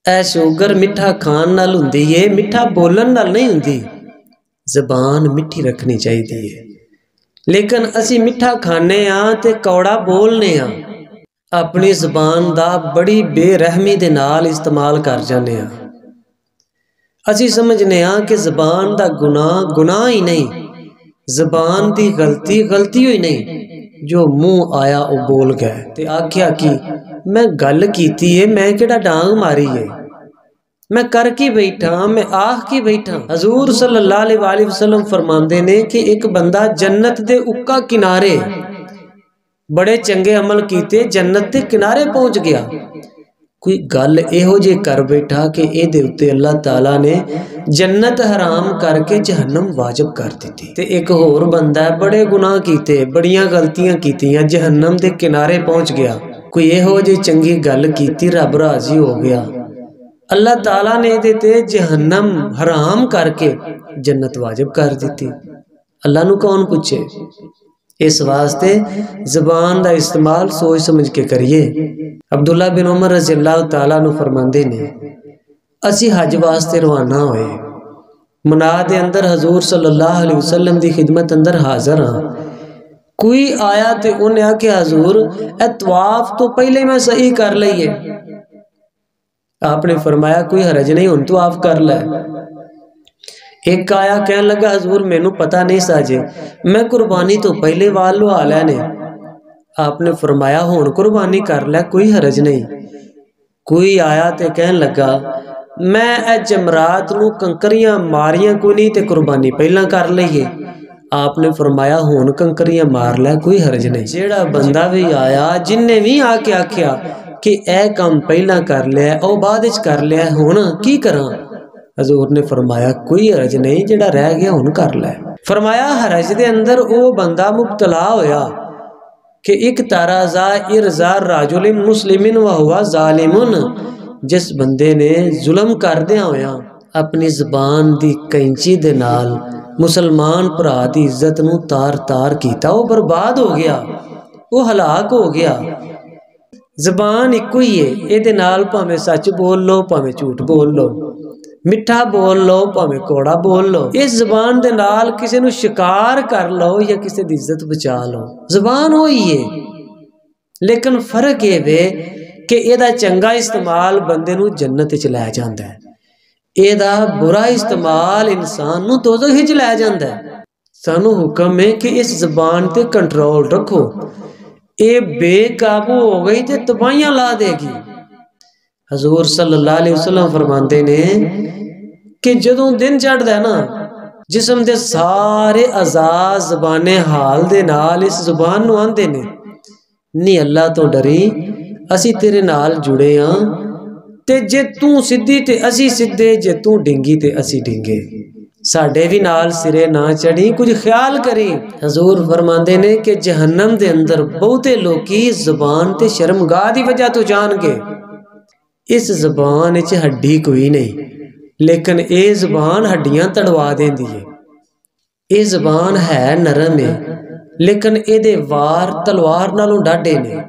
ऐ sugar मिठा खान नाल हुंदी है, मिठा बोलन नाल नहीं हुंदी। जबान मिठी रखनी चाहिए है, लेकिन असी मिठा खाने ते कौड़ा बोलने अपनी जबान दा बड़ी बेरहमी दे नाल इस्तेमाल कर जाने असी समझने कि जबान दा गुनाह गुनाह ही नहीं, जबान दी गलती गलती ही नहीं, जो मुँह आया वो बोल गए ते आख्या कि मैं गल कीती है, मैं केड़ा डांग मारी है, मैं कर की बैठा, मैं आख की बैठा। हजूर सल्लल्लाहु अलैहि वसल्लम फरमांदे ने कि एक बंदा जन्नत दे उक्का किनारे बड़े चंगे अमल कीते जन्नत के किनारे पहुंच गया, कोई गल इहो जी कर बैठा कि इहदे उत्ते अल्लाह ताला ने जन्नत हराम करके जहन्नम वाजिब कर दी। ते एक होर बंदा बड़े गुनाह कीते, बड़ियां गलतियां कीतियां, जहन्नम के किनारे पहुंच गया, कोई इहो जी चंगी गल कीती, रब राजी हो गया, अल्लाह ताला ने इहदे ते जहन्नम हराम करके जन्नत वाजिब कर दी। अल्लाह नू कौन पूछे? इस वास्ते जबान का इस्तेमाल सोच समझ के करिए। अब्दुल्ला बिन उमर रज़ी अल्लाह तआला अन्हु फरमांदे ने, असी हज वास्ते रवाना होए, मना दे अंदर हजूर सल्लल्लाहु अलैहि वसल्लम की खिदमत अंदर हाज़र हाँ। कोई आया तो उन्हें आख्या हजूर ए तवाफ तो पहले मैं सही कर लईए। आपने फरमाया कोई हरज नहीं, हुण तवाफ कर लै। एक आया कह लगा हजूर मैनू पता नहीं साजे, मैं कुर्बानी तो पहले वाल लुहा लैने। आपने फरमाया हुण कुर्बानी कर लै, कोई हरज नहीं। कोई आया तो कह लगा मैं ए जमरात नू कंकरियां मारियां कोई नहीं, तो कुर्बानी पहला कर लईए। आपने फरमाया हुण कंकरियां मार लै, कोई हरज नहीं। जेड़ा बंदा भी आया, जिन्ने भी आके आख्या कि ए काम पहला कर लिया, ओ बाद विच कर लिया, हुण की करा? हजूर ने फरमाया कोई हरज नहीं, जेड़ा रह गया हुण कर लै। फरमाया हरज दे अंदर वो बंदा मुब्तला होया कि एक ताराजा इरजा राजुलिन मुस्लिमिन व हुवा जालिमुन, जिस बंदे ने जुल्म करदिया होया अपनी जबान दी कैंची दे नाल मुसलमान भरा दी इज्जत नू तार तार कीता, वो बर्बाद हो गया, वो हलाक हो गया। जबान इको ही है, ये नाल भावें सच बोल लो भावें झूठ बोल लो, मिठा बोल लो भावें कौड़ा बोल लो, इस जबान दे नाल किसी नू शिकार कर लो या किसी दी इज्जत बचा लो। जबान हो ही है, लेकिन फर्क ये वे कि एदा चंगा इस्तेमाल बंदे नू जन्नत च लै जांदा है, एदा बुरा इस्तेमाल इंसान नू दोज़ख च लै जांदा है। सानू हुक्म है कि इस जबान ते कंट्रोल रखो, ये बेकाबू हो गई तो तबाहियां ला देगी। हजूर सल्लल्लाहु अलैहि वसल्लम फरमाते ने कि जदों दिन चढ़दा ना, जिस्म दे सारे अज़ा ज़बाने हाल दे नाल इस ज़ुबान नू आंदे ने, नी अल्लाह तो डरी, असी तेरे नाल जुड़े हाँ, ते जे तू सीधी ते असी सीधे, जे तू डिंगी ते असी डिंगे, साडे भी नाल सिरे ना चढ़ी, कुछ ख्याल करी। हजूर फरमाते ने कि जहन्नम दे अंदर बहुते लोकी ज़बान ते शर्मगाह दी वजह तो जाणगे। इस ज़बान च हड्डी कोई नहीं, लेकिन ये ज़बान हड्डियां तड़वा देंदी है। ये ज़बान है नरम है, लेकिन एदे वार तलवार नालों डाढे ने।